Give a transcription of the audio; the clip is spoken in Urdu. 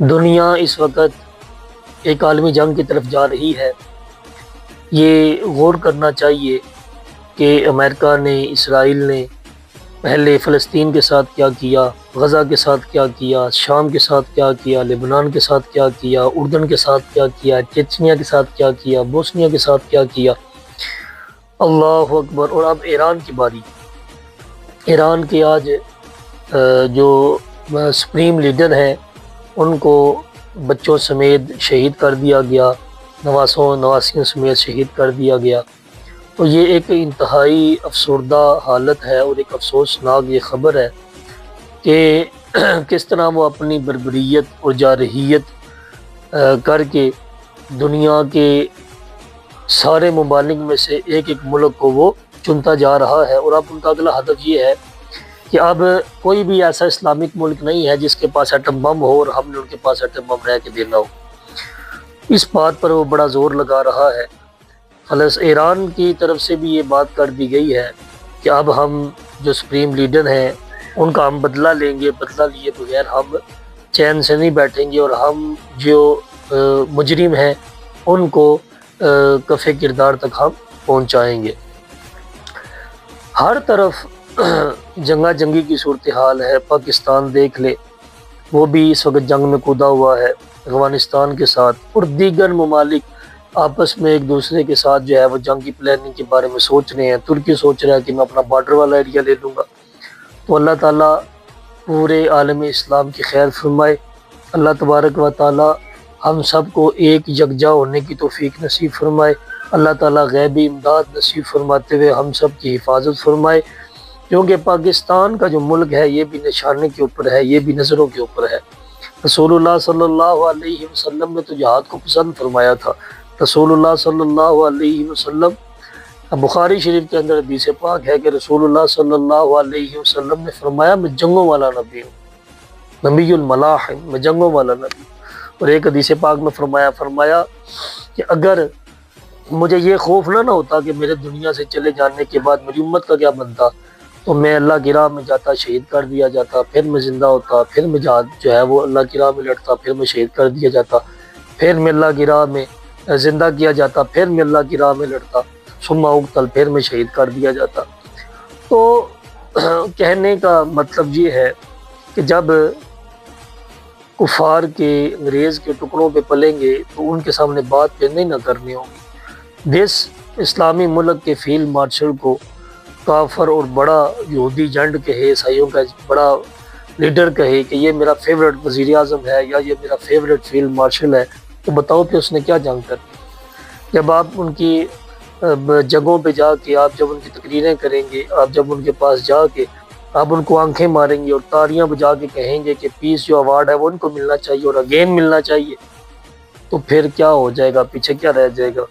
دنیا اس وقت ایک عالمی جنگ کی طرف جا رہی ہے۔ یہ غور کرنا چاہیے کہ امریکہ نے، اسرائیل نے پہلے فلسطین کے ساتھ کیا کیا، غزہ کے ساتھ کیا کیا، شام کے ساتھ کیا کیا، لبنان کے ساتھ کیا کیا، اردن کے ساتھ کیا کیا، چچنیا کے ساتھ کیا کیا، بوسنیا کے ساتھ کیا کیا۔ اللہ اکبر۔ اور اب ایران کی باری۔ ایران کے آج جو سپریم لیڈر ہیں ان کو بچوں سمیت شہید کر دیا گیا، نواسیوں سمیت شہید کر دیا گیا۔ تو یہ ایک انتہائی افسردہ حالت ہے اور ایک افسوسناک یہ خبر ہے کہ کس طرح وہ اپنی بربریت اور جارحیت کر کے دنیا کے سارے ممالک میں سے ایک ایک ملک کو وہ چنتا جا رہا ہے۔ اور اب ان کا اگلا ہدف یہ ہے کہ اب کوئی بھی ایسا اسلامک ملک نہیں ہے جس کے پاس ایٹم بم ہو اور ہم نے ان کے پاس ایٹم بم رہ کے دینا ہو۔ اس بات پر وہ بڑا زور لگا رہا ہے۔ ایران کی طرف سے بھی یہ بات کر دی گئی ہے کہ اب ہم جو سپریم لیڈر ہیں ان کا ہم بدلہ لیں گے، بدلہ لیے بغیر ہم چین سے نہیں بیٹھیں گے، اور ہم جو مجرم ہیں ان کو کفِ کردار تک ہم پہنچائیں گے۔ ہر طرف جنگا جنگی کی صورتحال ہے۔ پاکستان دیکھ لے، وہ بھی اس وقت جنگ میں کودا ہوا ہے افغانستان کے ساتھ، اور دیگر ممالک آپس میں ایک دوسرے کے ساتھ جو ہے وہ جنگ کی پلاننگ کے بارے میں سوچ رہے ہیں۔ ترکی سوچ رہا ہے کہ میں اپنا بارڈر والا ایریا لے لوں گا۔ تو اللہ تعالیٰ پورے عالم اسلام کی خیر فرمائے۔ اللہ تبارک و تعالیٰ ہم سب کو ایک یکجا ہونے کی توفیق نصیب فرمائے۔ اللہ تعالیٰ غیبی امداد نصیب فرماتے ہوئے ہم سب کی حفاظت فرمائے، کیونکہ پاکستان کا جو ملک ہے یہ بھی نشانے کے اوپر ہے، یہ بھی نظروں کے اوپر ہے۔ رسول اللہ صلی اللہ علیہ وسلم نے تو جہاد کو پسند فرمایا تھا۔ رسول اللہ صلی اللہ علیہ وسلم، بخاری شریف کے اندر حدیث پاک ہے کہ رسول اللہ صلی اللہ علیہ وسلم نے فرمایا میں جنگوں والا نبی ہوں، نبی الملاحم، میں جنگوں والا نبی ہوں۔ اور ایک حدیث پاک میں فرمایا کہ اگر مجھے یہ خوف نہ ہوتا کہ میرے دنیا سے چلے جانے کے بعد میری امت کا کیا بنتا، تو میں اللہ کی راہ میں جاتا، شہید کر دیا جاتا، پھر میں زندہ ہوتا، پھر میں جہاد جو ہے وہ اللہ کی راہ میں لڑتا، پھر میں شہید کر دیا جاتا، پھر میں اللہ کی راہ میں زندہ کیا جاتا، پھر میں اللہ کی راہ میں لڑتا، ثم اقتل، پھر میں شہید کر دیا جاتا۔ تو کہنے کا مطلب یہ ہے کہ جب کفار کے، انگریز کے ٹکڑوں پہ پلیں گے تو ان کے سامنے بات پہ نہیں نہ کرنی ہوگی۔ جس اسلامی ملک کے فیلڈ مارشل کو کافر اور بڑا یہودی جنڈ کہے، عیسائیوں کا بڑا لیڈر کہے کہ یہ میرا فیورٹ وزیر اعظم ہے یا یہ میرا فیورٹ فیلڈ مارشل ہے، تو بتاؤ کہ اس نے کیا جنگ کرنی۔ جب آپ ان کی جگہوں پہ جا کے، آپ جب ان کی تقریریں کریں گے، آپ جب ان کے پاس جا کے آپ ان کو آنکھیں ماریں گے اور تالیاں بجا کے کہیں گے کہ پیس جو ایوارڈ ہے وہ ان کو ملنا چاہیے اور اگین ملنا چاہیے، تو پھر کیا ہو جائے گا، پیچھے کیا رہ جائے گا۔